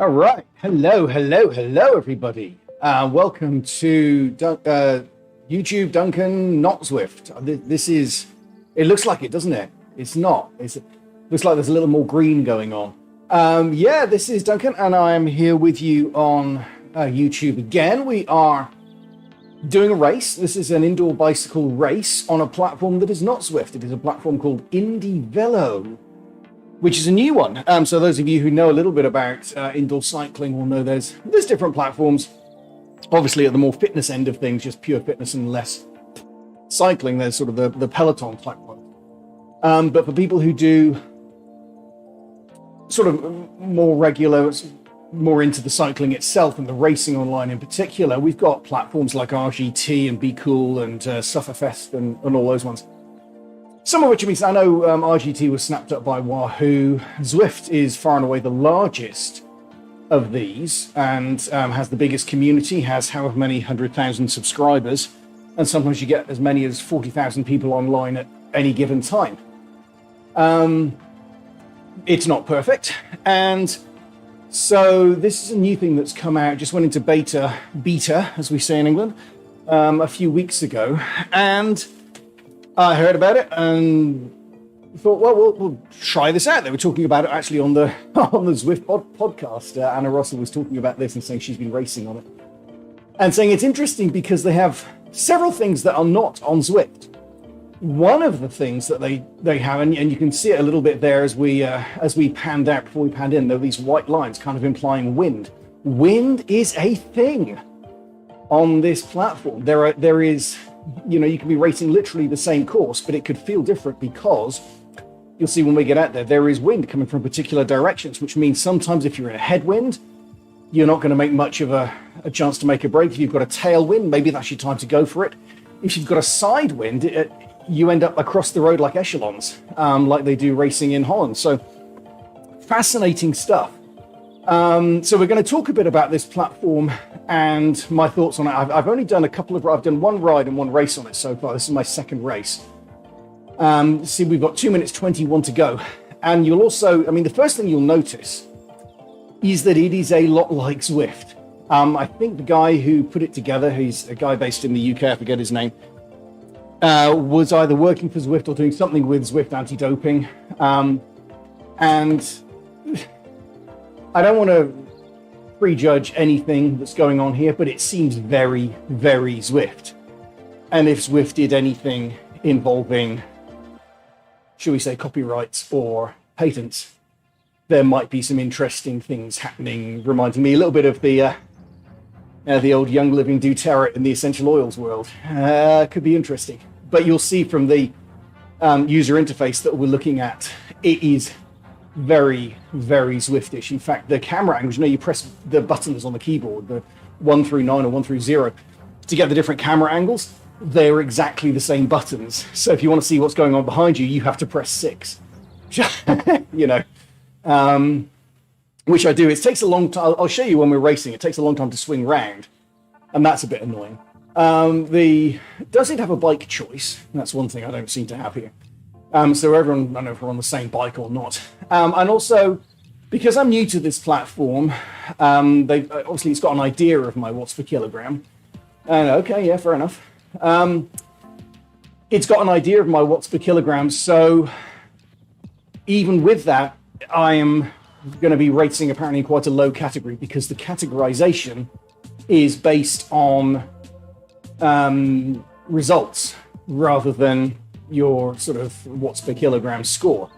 All right. Hello, everybody. Welcome to YouTube Duncan Not Zwift. This is, it looks like it, doesn't it? It's not. It looks like there's a little more green going on. Yeah, this is Duncan, and I am here with you on YouTube again. We are doing a race. This is an indoor bicycle race on a platform that is not Zwift. It is a platform called indieVelo, which is a new one. So those of you who know a little bit about indoor cycling will know there's different platforms. Obviously, at the more fitness end of things, just pure fitness and less cycling, there's sort of the Peloton type one. But for people who do sort of more regular, more into the cycling itself and the racing online in particular, we've got platforms like RGT and Be Cool and Sufferfest and all those ones. Some of which, I know RGT was snapped up by Wahoo. Zwift is far and away the largest of these and has the biggest community, has however many 100,000 subscribers, and sometimes you get as many as 40,000 people online at any given time. It's not perfect, and so this is a new thing that's come out, just went into beta, as we say in England, a few weeks ago, and I heard about it and thought, well, we'll try this out. They were talking about it actually on the Zwift podcast. Anna Russell was talking about this and saying she's been racing on it. And saying it's interesting because they have several things that are not on Zwift. One of the things that they have, and you can see it a little bit there as we panned out before we panned in, there are these white lines kind of implying wind. Wind is a thing on this platform. There is... you can be racing literally the same course, but it could feel different because you'll see when we get out there is wind coming from particular directions, which means sometimes if you're in a headwind, you're not going to make much of a chance to make a break. If you've got a tailwind, maybe that's your time to go for it. If you've got a side wind, you end up across the road like echelons, like they do racing in Holland. So fascinating stuff. So we're going to talk a bit about this platform and my thoughts on it. I've only done I've done one ride and one race on it so far. This is my second race. See, we've got 2 minutes 21 to go. And you'll also, the first thing you'll notice is that it is a lot like Zwift. I think the guy who put it together, he's a guy based in the UK, I forget his name, was either working for Zwift or doing something with Zwift anti-doping. And I don't want to prejudge anything that's going on here, but it seems very, very Zwift. And if Zwift did anything involving, should we say, copyrights or patents, there might be some interesting things happening, reminding me a little bit of the old Young Living doTERRA in the essential oils world. Could be interesting. But you'll see from the user interface that we're looking at, it is very, very Zwiftish. In fact, the camera angles, you press the buttons on the keyboard, the 1 through 9 or 1 through 0, to get the different camera angles. They're exactly the same buttons. So if you want to see what's going on behind you, you have to press 6. Which I do. It takes a long time. I'll show you when we're racing. It takes a long time to swing round, and that's a bit annoying. Does it have a bike choice? That's one thing I don't seem to have here. So everyone, I don't know if we're on the same bike or not. And also, because I'm new to this platform, obviously it's got an idea of my watts per kilogram. And okay, yeah, fair enough. It's got an idea of my watts per kilogram. So even with that, I am going to be racing apparently in quite a low category because the categorization is based on results rather than your sort of watts per kilogram score.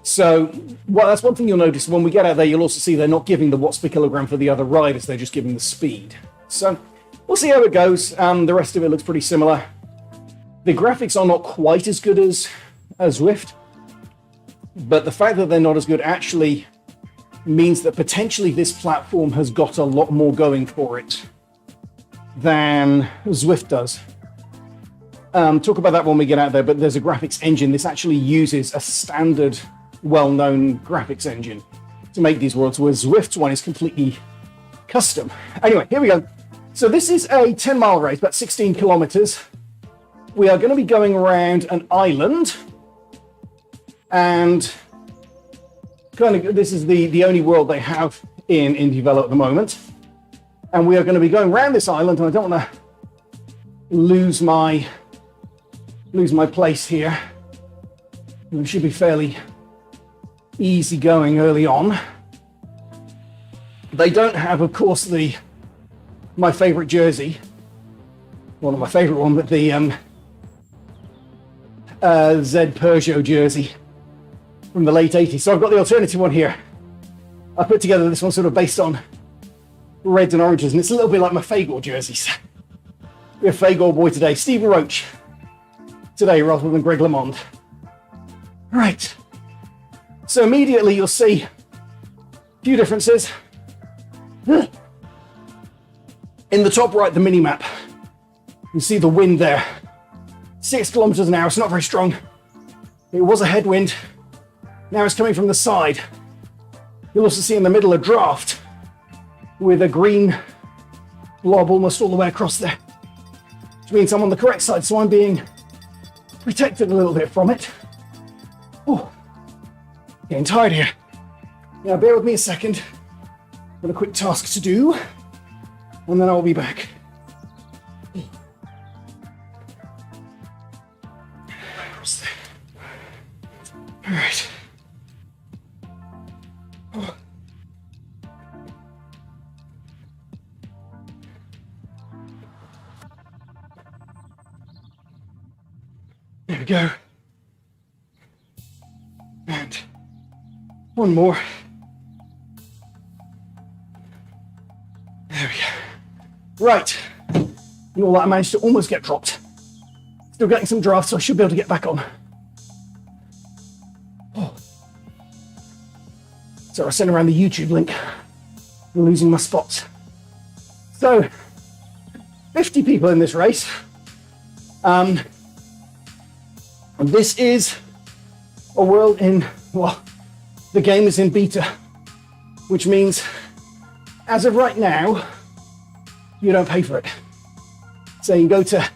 So that's one thing you'll notice when we get out there. You'll also see they're not giving the watts per kilogram for the other riders, they're just giving the speed. So we'll see how it goes. The rest of it looks pretty similar. The graphics are not quite as good as Zwift, but the fact that they're not as good actually means that potentially this platform has got a lot more going for it than Zwift does. Talk about that when we get out there, but there's a graphics engine. This actually uses a standard, well-known graphics engine to make these worlds, whereas Zwift's one is completely custom. Anyway, here we go. So this is a 10-mile race, about 16 kilometers. We are going to be going around an island, and kind of this is the only world they have in indieVelo at the moment. And we are going to be going around this island, and I don't want to lose my place here. It should be fairly easy going early on. They don't have, of course, my favorite jersey. Well, not my favorite one, but the Z Peugeot jersey from the late 80s. So I've got the alternative one here. I put together this one sort of based on reds and oranges, and it's a little bit like my Fagor jerseys. We have Fagor boy today, Stephen Roach today rather than Greg LeMond. Right. So immediately you'll see a few differences. In the top right, the mini map, you see the wind there. 6 kilometers an hour, it's not very strong. It was a headwind. Now it's coming from the side. You'll also see in the middle a draft with a green blob almost all the way across there, which means I'm on the correct side, so I'm being protected a little bit from it. Oh, getting tired here. Now bear with me a second. I've got a quick task to do, and then I'll be back. All right. Oh. There we go. And one more. There we go. Right. And all that I managed to almost get dropped. Still getting some drafts, so I should be able to get back on. Oh. So I sent around the YouTube link. I'm losing my spots. So, 50 people in this race. And this is a world in, well, the game is in beta, which means as of right now, you don't pay for it. So you can go to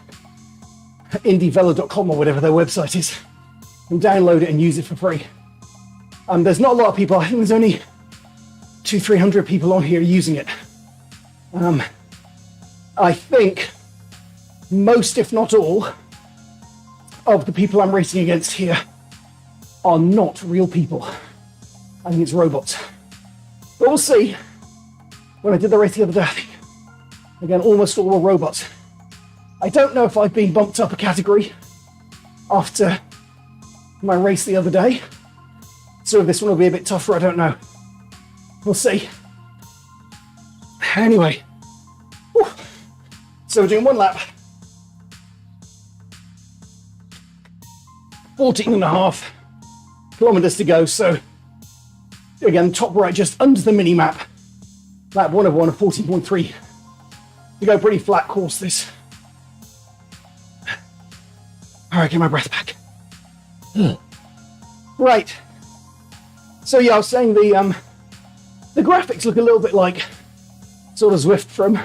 indieVelo.com or whatever their website is and download it and use it for free. There's not a lot of people. I think there's only 200-300 people on here using it. I think most, if not all, of the people I'm racing against here are not real people. I think it's robots. But we'll see. When I did the race the other day, I think, again, almost all were robots. I don't know if I've been bumped up a category after my race the other day. So this one will be a bit tougher, I don't know. We'll see. Anyway. Whew. So we're doing one lap. 14.5 kilometers to go. So again, top right, just under the mini map. Lap 1 of 1 of 14.3. To go, pretty flat course this. All right, get my breath back. Right. So yeah, I was saying the graphics look a little bit like sort of Zwift from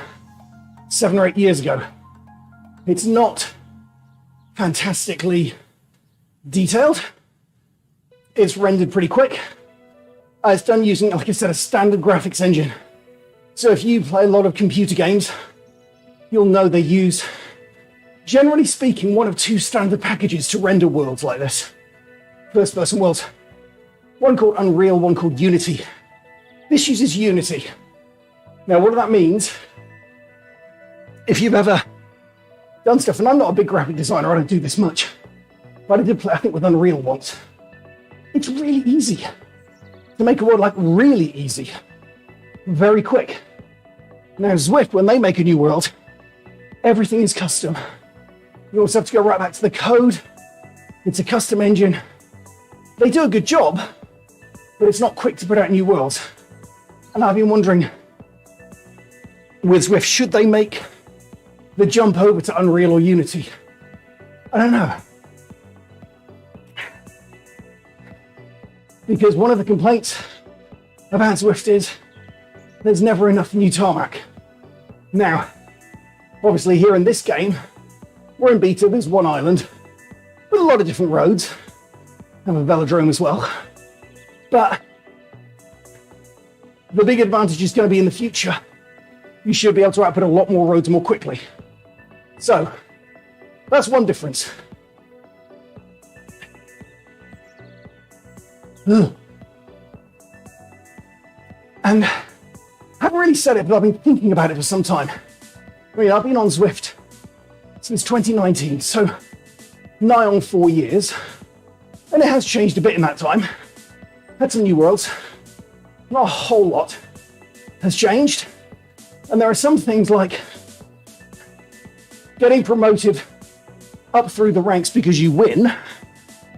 7 or 8 years ago. It's not fantastically detailed. It's rendered pretty quick. It's done using, like I said, a standard graphics engine. So if you play a lot of computer games, you'll know they use, generally speaking, one of 2 standard packages to render worlds like this. First-person worlds. One called Unreal, one called Unity. This uses Unity. Now, what that means, if you've ever done stuff, and I'm not a big graphic designer, I don't do this much, but I did play, I think, with Unreal once. It's really easy to make a world, like really easy, very quick. Now, Zwift, when they make a new world, everything is custom. You also have to go right back to the code. It's a custom engine. They do a good job, but it's not quick to put out new worlds. And I've been wondering, with Zwift, should they make the jump over to Unreal or Unity? I don't know. Because one of the complaints about Zwift is there's never enough new tarmac. Now, obviously here in this game, we're in beta, there's one island with a lot of different roads. Have a velodrome as well. But The big advantage is going to be in the future. You should be able to output a lot more roads more quickly. So, that's one difference. Ugh. And I haven't really said it, but I've been thinking about it for some time. I mean, I've been on Zwift since 2019, so nigh on 4 years. And it has changed a bit in that time. Had some new worlds. Not a whole lot has changed. And there are some things like getting promoted up through the ranks because you win,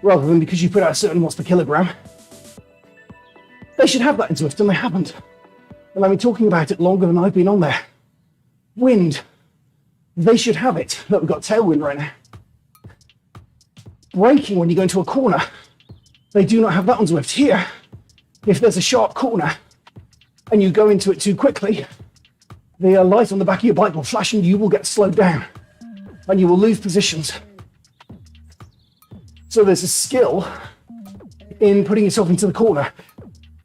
rather than because you put out certain watts per kilogram. They should have that in Zwift, and they haven't. And I've been talking about it longer than I've been on there. Wind. They should have it. Look, we've got tailwind right now. Braking when you go into a corner. They do not have that on Zwift. Here, if there's a sharp corner and you go into it too quickly, the light on the back of your bike will flash and you will get slowed down and you will lose positions. So there's a skill in putting yourself into the corner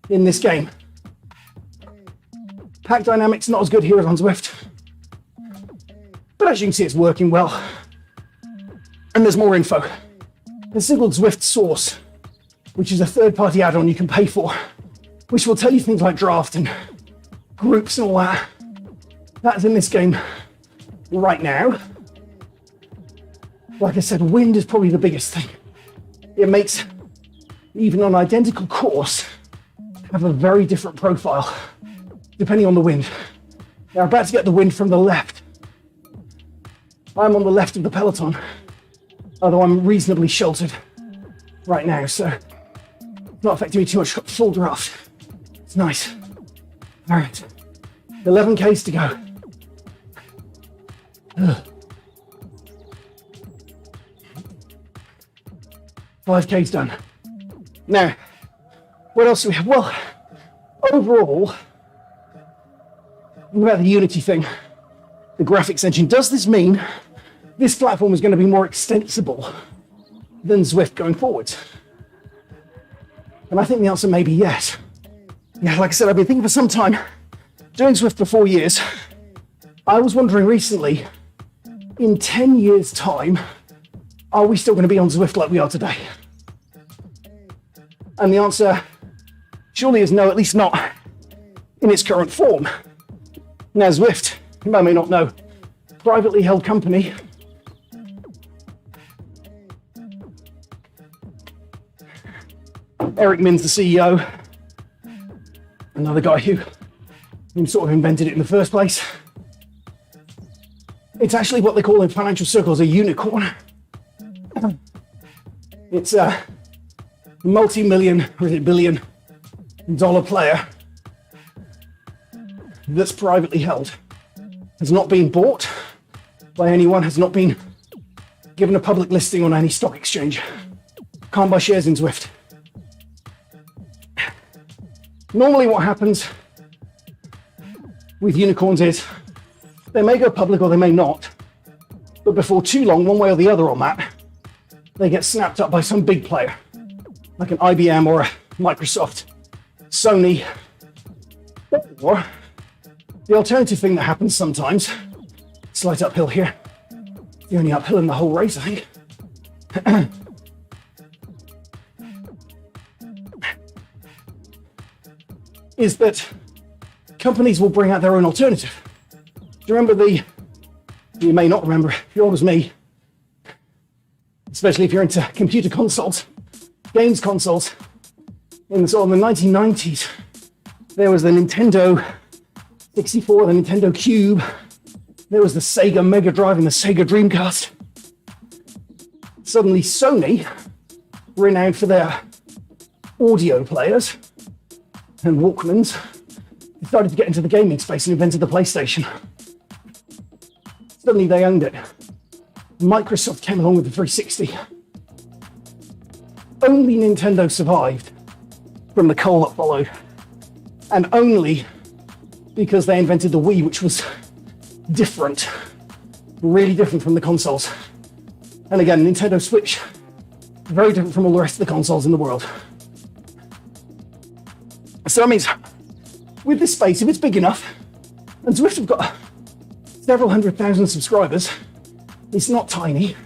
in this game. Pack dynamics not as good here as on Zwift, but as you can see, it's working well. And there's more info. There's a thing called Zwift Source, which is a third-party add-on you can pay for, which will tell you things like draft and groups and all that. That's in this game right now. Like I said, wind is probably the biggest thing. It makes even an identical course have a very different profile depending on the wind. Now, I'm about to get the wind from the left. I'm on the left of the peloton, although I'm reasonably sheltered right now, so it's not affecting me too much. Got full draft. It's nice. All right, 11 Ks to go. Ugh. 5 Ks done. Now, what else do we have? Well, overall, about the Unity thing, the graphics engine, does this mean this platform is going to be more extensible than Zwift going forwards? And I think the answer may be yes. Yeah, like I said, I've been thinking for some time, doing Zwift for 4 years. I was wondering recently, in 10 years' time, are we still going to be on Zwift like we are today? And the answer surely is no, at least not in its current form. Now, Zwift, you may not know, privately held company. Eric Min's the CEO, another guy who sort of invented it in the first place. It's actually what they call in financial circles a unicorn. It's a multi-million, or is it billion-dollar player that's privately held, has not been bought by anyone, has not been given a public listing on any stock exchange. Can't buy shares in Zwift. Normally what happens with unicorns is they may go public or they may not, but before too long, one way or the other on that, they get snapped up by some big player, like an IBM or a Microsoft, Sony, or the alternative thing that happens sometimes, slight uphill here, the only uphill in the whole race, I think, is that companies will bring out their own alternative. Do you remember you may not remember, if you're old as me, especially if you're into computer consoles, games consoles, in the 1990s, there was the Nintendo 64, the Nintendo Cube, there was the Sega Mega Drive and the Sega Dreamcast. Suddenly Sony, renowned for their audio players and Walkmans, decided to get into the gaming space and invented the PlayStation. Suddenly they owned it. Microsoft came along with the 360. Only Nintendo survived from the coal that followed, and only because they invented the Wii, which was different, really different from the consoles. And again, Nintendo Switch, very different from all the rest of the consoles in the world. So that means with this space, if it's big enough, and Zwift have got several 100,000 subscribers, it's not tiny.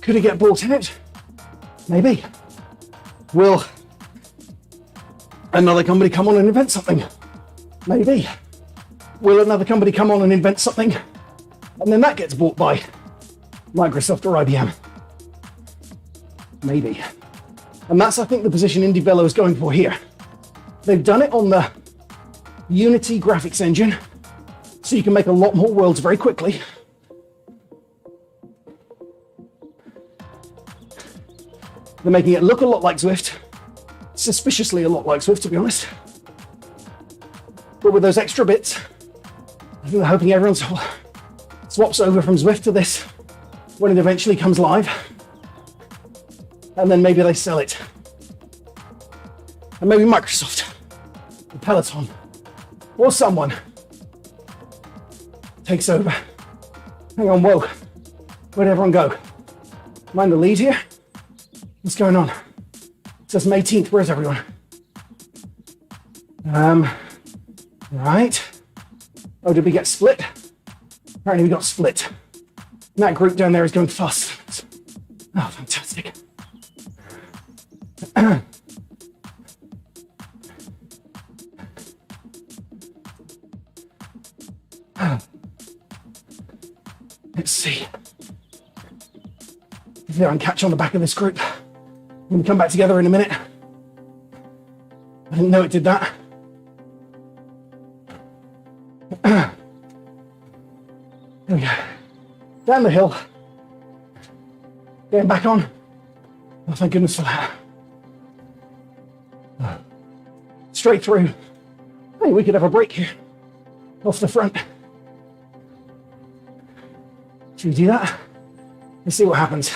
Could it get bought out? Maybe. Will another company come on and invent something? Maybe. Will another company come on and invent something, and then that gets bought by Microsoft or IBM? Maybe. And that's, I think, the position indieVelo is going for here. They've done it on the Unity graphics engine, so you can make a lot more worlds very quickly. They're making it look a lot like Zwift, suspiciously a lot like Zwift, to be honest. But with those extra bits, I think they're hoping everyone swaps over from Zwift to this when it eventually comes live. And then maybe they sell it. And maybe Microsoft, or Peloton, or someone takes over. Hang on, whoa. Where'd everyone go? Am I in the lead here? What's going on? It says May 18th, where's everyone? Right. Oh, did we get split? Apparently we got split. And that group down there is going fast. Oh, fantastic. Let's see if I can catch on the back of this group. I'm going to come back together in a minute. I didn't know it did that. There we go. Down the hill. Getting back on. Oh, thank goodness for that. Straight through. Hey, we could have a break here. Off the front. Should we do that? Let's see what happens.